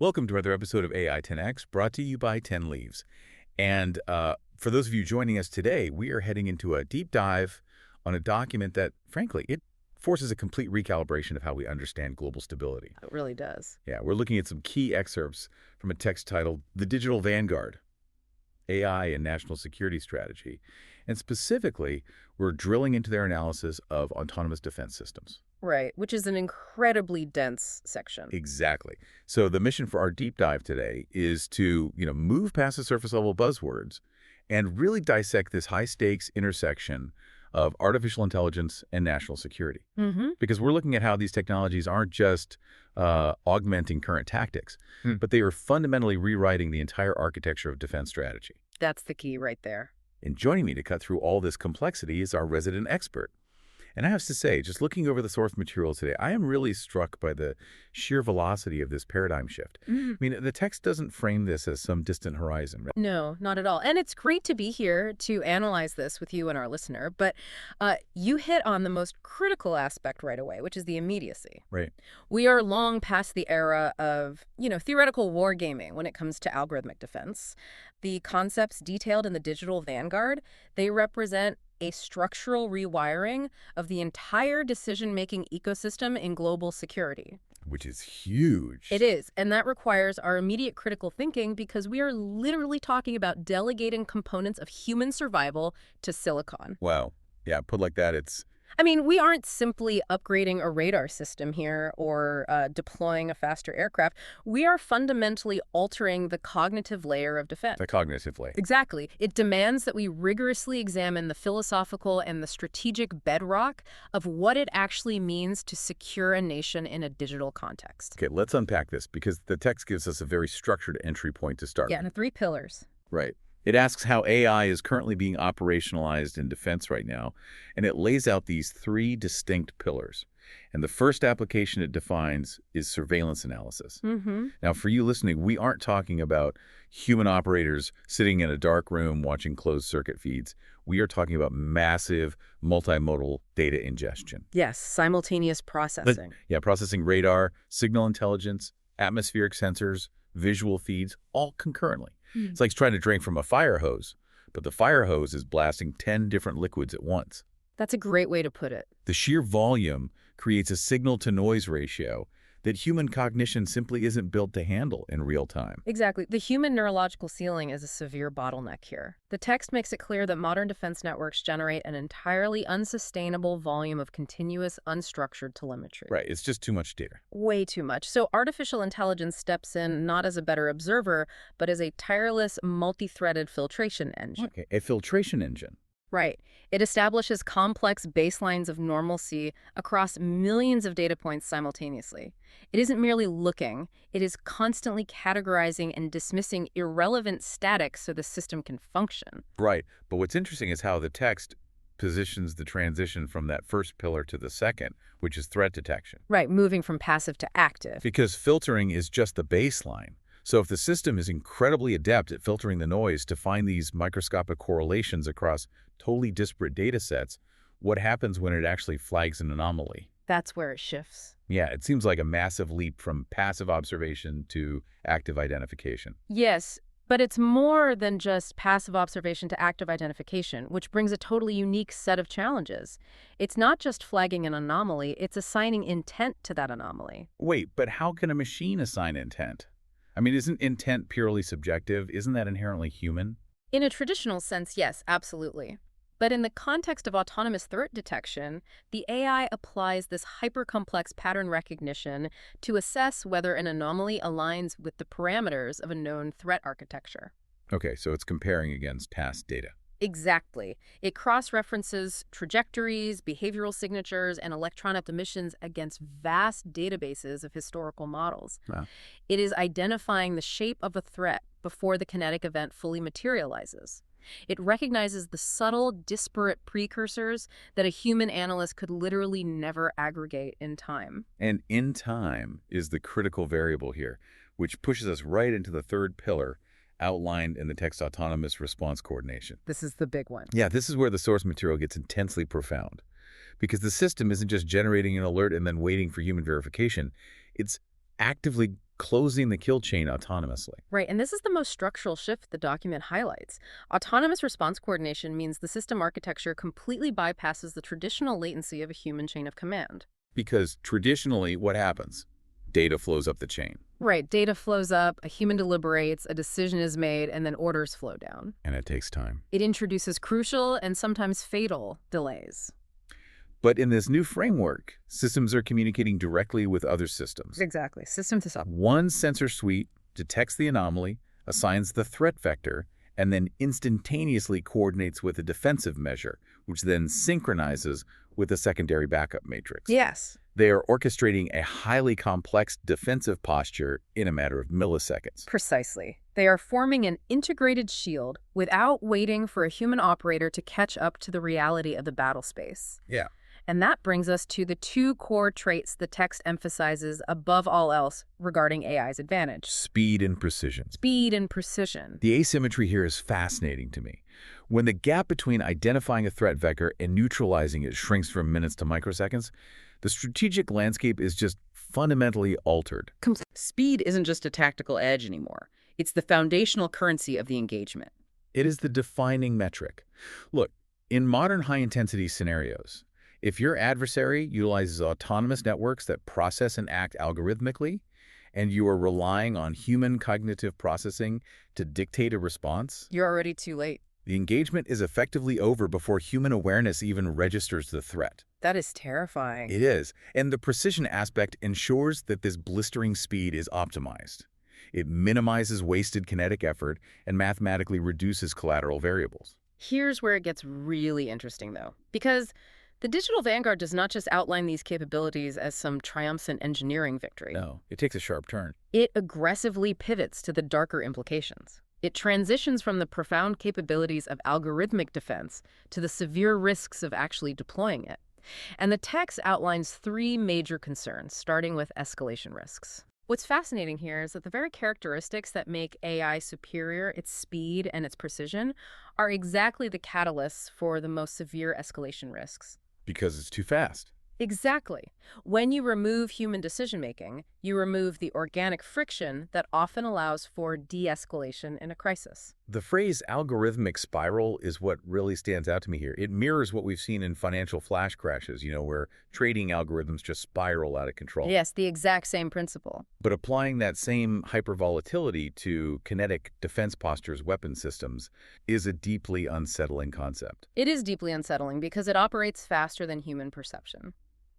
Welcome to another episode of AI 10X, brought to you by 10 Leaves. And for those of you joining us today, we are heading into a deep dive on a document that, frankly, it forces a complete recalibration of how we understand global stability. It really does. Yeah, we're looking at some key excerpts from a text titled The Digital Vanguard, AI and National Security Strategy. And specifically, we're drilling into their analysis of autonomous defense systems. Right, which is an incredibly dense section. Exactly. So the mission for our deep dive today is to, move past the surface level buzzwords and really dissect this high stakes intersection of artificial intelligence and national security. Because we're looking at how these technologies aren't just augmenting current tactics, but they are fundamentally rewriting the entire architecture of defense strategy. That's the key right there. And joining me to cut through all this complexity is our resident expert. And I have to say, just looking over the source material today, I am really struck by the sheer velocity of this paradigm shift. I mean, the text doesn't frame this as some distant horizon. Right? No, not at all. And it's great to be here to analyze this with you and our listener. But you hit on the most critical aspect right away, which is the immediacy. Right. We are long past the era of, theoretical wargaming when it comes to algorithmic defense. The concepts detailed in the Digital Vanguard, they represent a structural rewiring of the entire decision-making ecosystem in global security. Which is huge. It is, and that requires our immediate critical thinking because we are literally talking about delegating components of human survival to silicon. Wow. Yeah, put like that, it's... We aren't simply upgrading a radar system here or deploying a faster aircraft. We are fundamentally altering the cognitive layer of defense. The cognitive layer. Exactly. It demands that we rigorously examine the philosophical and the strategic bedrock of what it actually means to secure a nation in a digital context. Okay, let's unpack this because the text gives us a very structured entry point to start. Yeah, and the 3 pillars. Right. It asks how AI is currently being operationalized in defense right now, and it lays out these 3 distinct pillars. And the first application it defines is surveillance analysis. Now, for you listening, we aren't talking about human operators sitting in a dark room watching closed-circuit feeds. We are talking about massive multimodal data ingestion. Yes, simultaneous processing. Processing radar, signal intelligence, atmospheric sensors, visual feeds, all concurrently. It's like trying to drink from a fire hose, but the fire hose is blasting 10 different liquids at once. That's a great way to put it. The sheer volume creates a signal-to-noise ratio that human cognition simply isn't built to handle in real time. Exactly. The human neurological ceiling is a severe bottleneck here. The text makes it clear that modern defense networks generate an entirely unsustainable volume of continuous, unstructured telemetry. Right. It's just too much data. Way too much. So artificial intelligence steps in not as a better observer, but as a tireless, multi-threaded filtration engine. Okay. A filtration engine. Right. It establishes complex baselines of normalcy across millions of data points simultaneously. It isn't merely looking, it is constantly categorizing and dismissing irrelevant static so the system can function. Right. But what's interesting is how the text positions the transition from that first pillar to the second, which is threat detection. Right, moving from passive to active. Because filtering is just the baseline. So if the system is incredibly adept at filtering the noise to find these microscopic correlations across totally disparate data sets, what happens when it actually flags an anomaly? That's where it shifts. Yeah, it seems like a massive leap from passive observation to active identification. Yes, but it's more than just passive observation to active identification, which brings a totally unique set of challenges. It's not just flagging an anomaly, it's assigning intent to that anomaly. Wait, but how can a machine assign intent? Isn't intent purely subjective? Isn't that inherently human? In a traditional sense, yes, absolutely. But in the context of autonomous threat detection, the AI applies this hyper-complex pattern recognition to assess whether an anomaly aligns with the parameters of a known threat architecture. Okay, so it's comparing against past data. Exactly. It cross-references trajectories, behavioral signatures, and electronic emissions against vast databases of historical models. Wow. It is identifying the shape of a threat before the kinetic event fully materializes. It recognizes the subtle, disparate precursors that a human analyst could literally never aggregate in time. And in time is the critical variable here, which pushes us right into the third pillar outlined in the text autonomous response coordination. This is the big one. Yeah, this is where the source material gets intensely profound. Because the system isn't just generating an alert and then waiting for human verification. It's actively closing the kill chain autonomously. Right, and this is the most structural shift the document highlights. Autonomous response coordination means the system architecture completely bypasses the traditional latency of a human chain of command. Because traditionally, what happens? Data flows up the chain. Right, data flows up, a human deliberates, a decision is made, and then orders flow down. And it takes time. It introduces crucial and sometimes fatal delays. But in this new framework, systems are communicating directly with other systems. Exactly, system to system. One sensor suite detects the anomaly, assigns the threat vector, and then instantaneously coordinates with a defensive measure, which then synchronizes with a secondary backup matrix. Yes. They are orchestrating a highly complex defensive posture in a matter of milliseconds. Precisely. They are forming an integrated shield without waiting for a human operator to catch up to the reality of the battle space. Yeah. And that brings us to the two core traits the text emphasizes above all else regarding AI's advantage. Speed and precision. Speed and precision. The asymmetry here is fascinating to me. When the gap between identifying a threat vector and neutralizing it shrinks from minutes to microseconds, the strategic landscape is just fundamentally altered. Speed isn't just a tactical edge anymore. It's the foundational currency of the engagement. It is the defining metric. Look, in modern high-intensity scenarios, if your adversary utilizes autonomous networks that process and act algorithmically, and you are relying on human cognitive processing to dictate a response, You're already too late. the engagement is effectively over before human awareness even registers the threat. That is terrifying. It is, and the precision aspect ensures that this blistering speed is optimized. It minimizes wasted kinetic effort and mathematically reduces collateral variables. Here's where it gets really interesting, though, because the Digital Vanguard does not just outline these capabilities as some triumphant engineering victory. No, it takes a sharp turn. It aggressively pivots to the darker implications. It transitions from the profound capabilities of algorithmic defense to the severe risks of actually deploying it. And the text outlines three major concerns, starting with escalation risks. What's fascinating here is that the very characteristics that make AI superior, its speed and its precision, are exactly the catalysts for the most severe escalation risks. Because it's too fast. Exactly. When you remove human decision-making, you remove the organic friction that often allows for de-escalation in a crisis. The phrase algorithmic spiral is what really stands out to me here. It mirrors what we've seen in financial flash crashes, where trading algorithms just spiral out of control. Yes, the exact same principle. But applying that same hypervolatility to kinetic defense postures weapon systems is a deeply unsettling concept. It is deeply unsettling because it operates faster than human perception.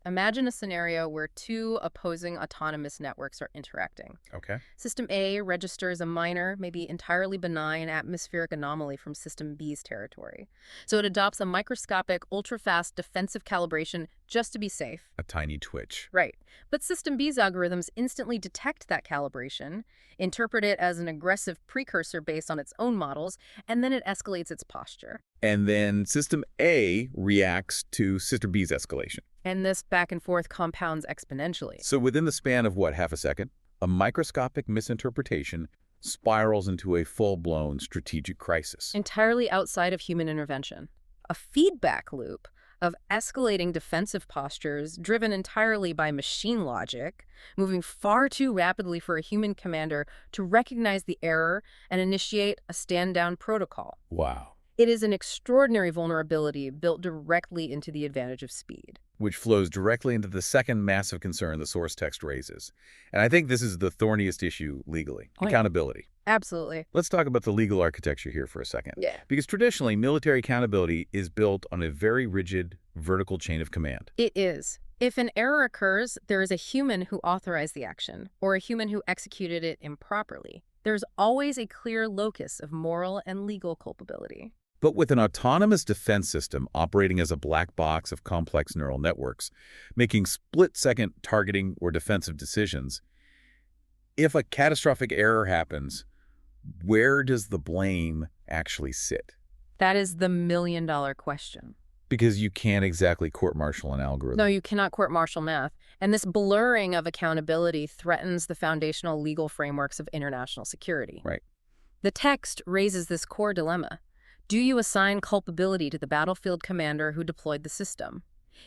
Imagine a scenario where two opposing autonomous networks are interacting. Okay. System A registers a minor, maybe entirely benign atmospheric anomaly from System B's territory. So it adopts a microscopic, ultra-fast defensive calibration just to be safe. A tiny twitch. Right. But System B's algorithms instantly detect that calibration, interpret it as an aggressive precursor based on its own models, and then it escalates its posture. And then System A reacts to System B's escalation. And this back and forth compounds exponentially. So within the span of, half a second, a microscopic misinterpretation spirals into a full-blown strategic crisis. Entirely outside of human intervention. A feedback loop of escalating defensive postures driven entirely by machine logic, moving far too rapidly for a human commander to recognize the error and initiate a stand-down protocol. Wow. It is an extraordinary vulnerability built directly into the advantage of speed. Which flows directly into the second massive concern the source text raises. And I think this is the thorniest issue legally. Oh, yeah. Accountability. Absolutely. Let's talk about the legal architecture here for a second. Yeah. Because traditionally, military accountability is built on a very rigid vertical chain of command. It is. If an error occurs, there is a human who authorized the action, or a human who executed it improperly. There's always a clear locus of moral and legal culpability. But with an autonomous defense system operating as a black box of complex neural networks, making split-second targeting or defensive decisions, if a catastrophic error happens, where does the blame actually sit? That is the million-dollar question. Because you can't exactly court-martial an algorithm. No, you cannot court-martial math. And this blurring of accountability threatens the foundational legal frameworks of international security. Right. The text raises this core dilemma. Do you assign culpability to the battlefield commander who deployed the system?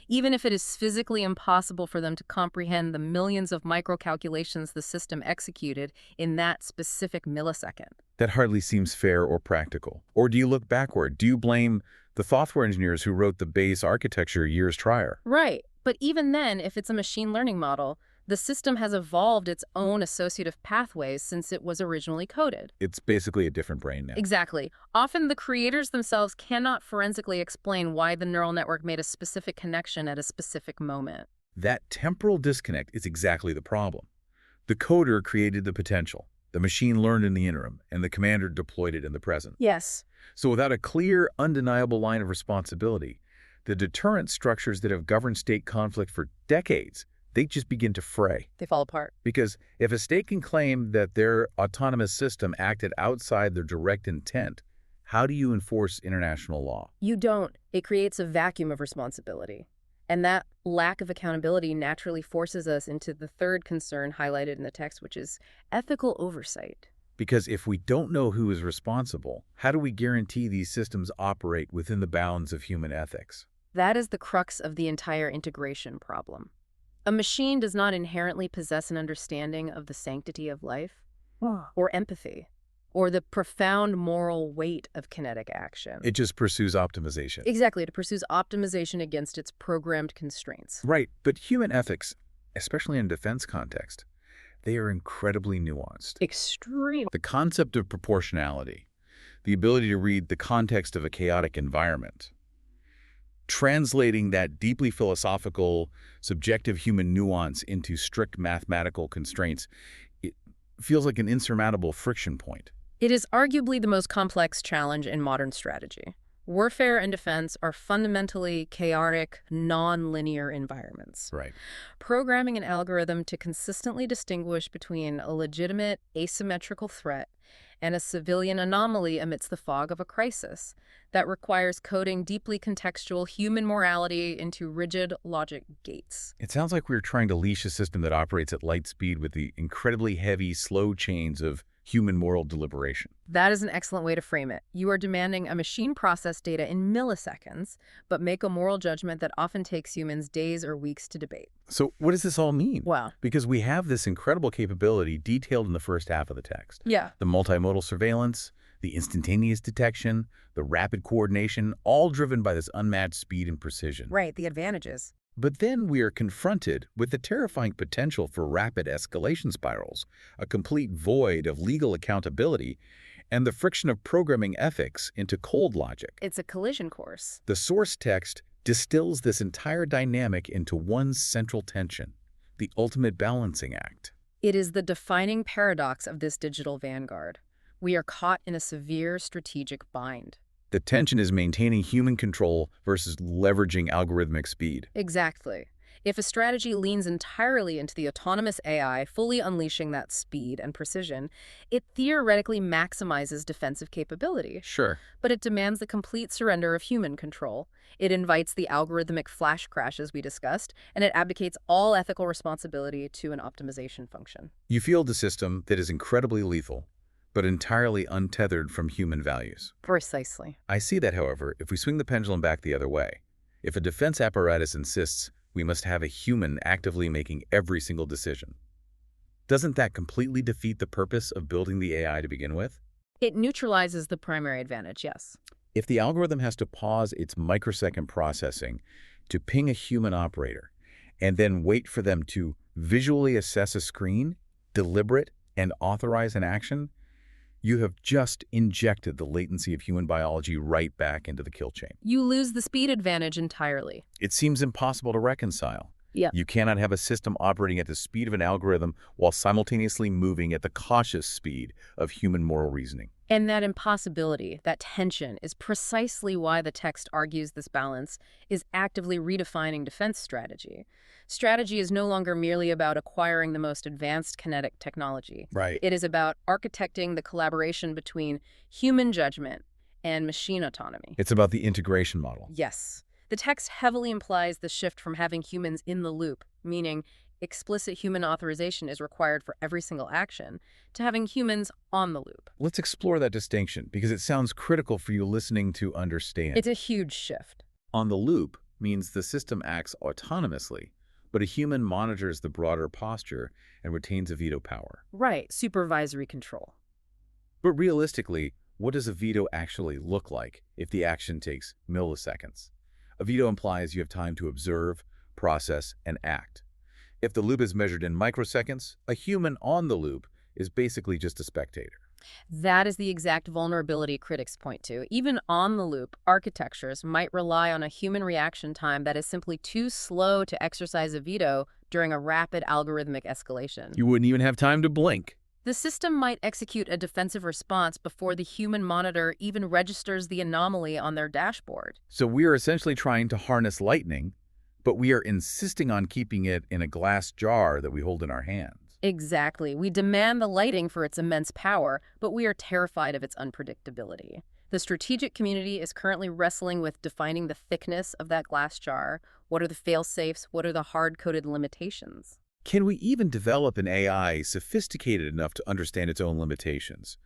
even if it is physically impossible for them to comprehend the millions of microcalculations the system executed in that specific millisecond. That hardly seems fair or practical. Or do you look backward? Do you blame the software engineers who wrote the base architecture years prior? Right. But even then, if it's a machine learning model, the system has evolved its own associative pathways since it was originally coded. It's basically a different brain now. Exactly. Often the creators themselves cannot forensically explain why the neural network made a specific connection at a specific moment. That temporal disconnect is exactly the problem. The coder created the potential. The machine learned in the interim, and the commander deployed it in the present. Yes. So without a clear, undeniable line of responsibility, the deterrent structures that have governed state conflict for decades, they just begin to fray. They fall apart. Because if a state can claim that their autonomous system acted outside their direct intent, how do you enforce international law? You don't. It creates a vacuum of responsibility. And that lack of accountability naturally forces us into the third concern highlighted in the text, which is ethical oversight. Because if we don't know who is responsible, how do we guarantee these systems operate within the bounds of human ethics? That is the crux of the entire integration problem. A machine does not inherently possess an understanding of the sanctity of life, or empathy, or the profound moral weight of kinetic action. It just pursues optimization. Exactly, it pursues optimization against its programmed constraints. Right, but human ethics, especially in defense context, they are incredibly nuanced. Extreme. The concept of proportionality, the ability to read the context of a chaotic environment, translating that deeply philosophical, subjective human nuance into strict mathematical constraints, it feels like an insurmountable friction point. It is arguably the most complex challenge in modern strategy. Warfare and defense are fundamentally chaotic, non-linear environments. Right. Programming an algorithm to consistently distinguish between a legitimate asymmetrical threat and a civilian anomaly amidst the fog of a crisis that requires coding deeply contextual human morality into rigid logic gates. It sounds like we're trying to leash a system that operates at light speed with the incredibly heavy, slow chains of human moral deliberation. That is an excellent way to frame it. You are demanding a machine process data in milliseconds, but make a moral judgment that often takes humans days or weeks to debate. So what does this all mean? Wow. Because we have this incredible capability detailed in the first half of the text. Yeah. The multimodal surveillance, the instantaneous detection, the rapid coordination, all driven by this unmatched speed and precision. Right, the advantages. But then we are confronted with the terrifying potential for rapid escalation spirals, a complete void of legal accountability, and the friction of programming ethics into cold logic. It's a collision course. The source text distills this entire dynamic into one central tension, the ultimate balancing act. It is the defining paradox of this digital vanguard. We are caught in a severe strategic bind. The tension is maintaining human control versus leveraging algorithmic speed. Exactly. If a strategy leans entirely into the autonomous AI, fully unleashing that speed and precision, it theoretically maximizes defensive capability. Sure. But it demands the complete surrender of human control. It invites the algorithmic flash crashes we discussed, and it abdicates all ethical responsibility to an optimization function. You field a system that is incredibly lethal, but entirely untethered from human values. Precisely. I see that, however, if we swing the pendulum back the other way. If a defense apparatus insists we must have a human actively making every single decision, doesn't that completely defeat the purpose of building the AI to begin with? It neutralizes the primary advantage, yes. If the algorithm has to pause its microsecond processing to ping a human operator and then wait for them to visually assess a screen, deliberate, and authorize an action, you have just injected the latency of human biology right back into the kill chain. You lose the speed advantage entirely. It seems impossible to reconcile. Yeah. You cannot have a system operating at the speed of an algorithm while simultaneously moving at the cautious speed of human moral reasoning. And that impossibility, that tension, is precisely why the text argues this balance is actively redefining defense strategy. Strategy is no longer merely about acquiring the most advanced kinetic technology. Right. It is about architecting the collaboration between human judgment and machine autonomy. It's about the integration model. Yes. The text heavily implies the shift from having humans in the loop, meaning explicit human authorization is required for every single action, to having humans on the loop. Let's explore that distinction because it sounds critical for you listening to understand. It's a huge shift. On the loop means the system acts autonomously, but a human monitors the broader posture and retains a veto power. Right, supervisory control. But realistically, what does a veto actually look like if the action takes milliseconds? A veto implies you have time to observe, process, and act. If the loop is measured in microseconds, a human on the loop is basically just a spectator. That is the exact vulnerability critics point to. Even on-the-loop architectures might rely on a human reaction time that is simply too slow to exercise a veto during a rapid algorithmic escalation. You wouldn't even have time to blink. The system might execute a defensive response before the human monitor even registers the anomaly on their dashboard. So we are essentially trying to harness lightning, but we are insisting on keeping it in a glass jar that we hold in our hands. Exactly. We demand the lighting for its immense power, but we are terrified of its unpredictability. The strategic community is currently wrestling with defining the thickness of that glass jar. What are the fail-safes? What are the hard-coded limitations? Can we even develop an AI sophisticated enough to understand its own limitations?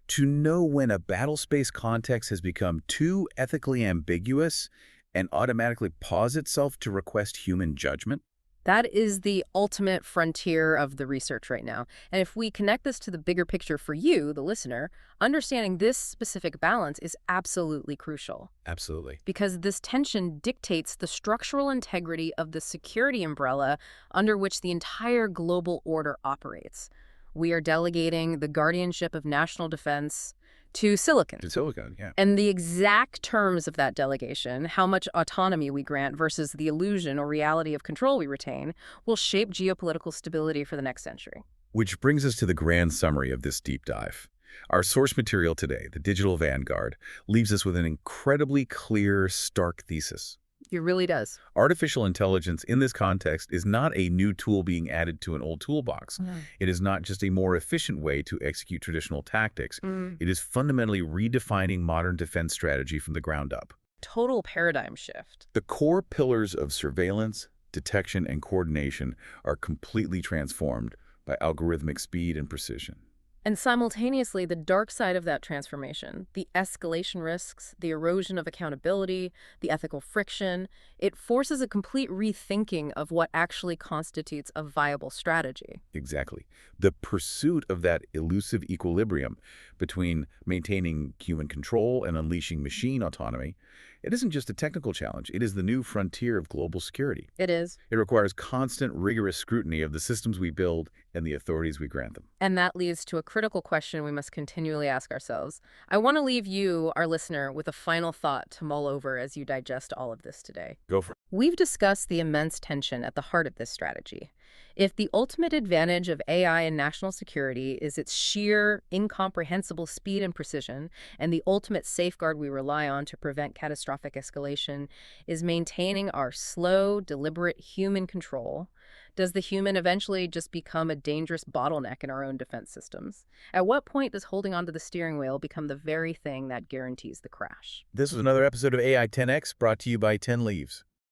To know when a battlespace context has become too ethically ambiguous and automatically pause itself to request human judgment? That is the ultimate frontier of the research right now. And if we connect this to the bigger picture for you, the listener, understanding this specific balance is absolutely crucial. Absolutely. Because this tension dictates the structural integrity of the security umbrella under which the entire global order operates. We are delegating the guardianship of national defense to silicon. To silicon, yeah. And the exact terms of that delegation, how much autonomy we grant versus the illusion or reality of control we retain, will shape geopolitical stability for the next century. Which brings us to the grand summary of this deep dive. Our source material today, the Digital Vanguard, leaves us with an incredibly clear, stark thesis. It really does. Artificial intelligence in this context is not a new tool being added to an old toolbox. It is not just a more efficient way to execute traditional tactics. It is fundamentally redefining modern defense strategy from the ground up. Total paradigm shift. The core pillars of surveillance, detection, and coordination are completely transformed by algorithmic speed and precision. And simultaneously, the dark side of that transformation, the escalation risks, the erosion of accountability, the ethical friction, it forces a complete rethinking of what actually constitutes a viable strategy. Exactly. The pursuit of that elusive equilibrium between maintaining human control and unleashing machine autonomy, it isn't just a technical challenge. It is the new frontier of global security. It is. It requires constant, rigorous scrutiny of the systems we build and the authorities we grant them. And that leads to a critical question we must continually ask ourselves. I want to leave you, our listener, with a final thought to mull over as you digest all of this today. Go for it. We've discussed the immense tension at the heart of this strategy. If the ultimate advantage of AI in national security is its sheer, incomprehensible speed and precision, and the ultimate safeguard we rely on to prevent catastrophic escalation is maintaining our slow, deliberate human control, does the human eventually just become a dangerous bottleneck in our own defense systems? At what point does holding onto the steering wheel become the very thing that guarantees the crash? This was another episode of AI 10X brought to you by 10 Leaves.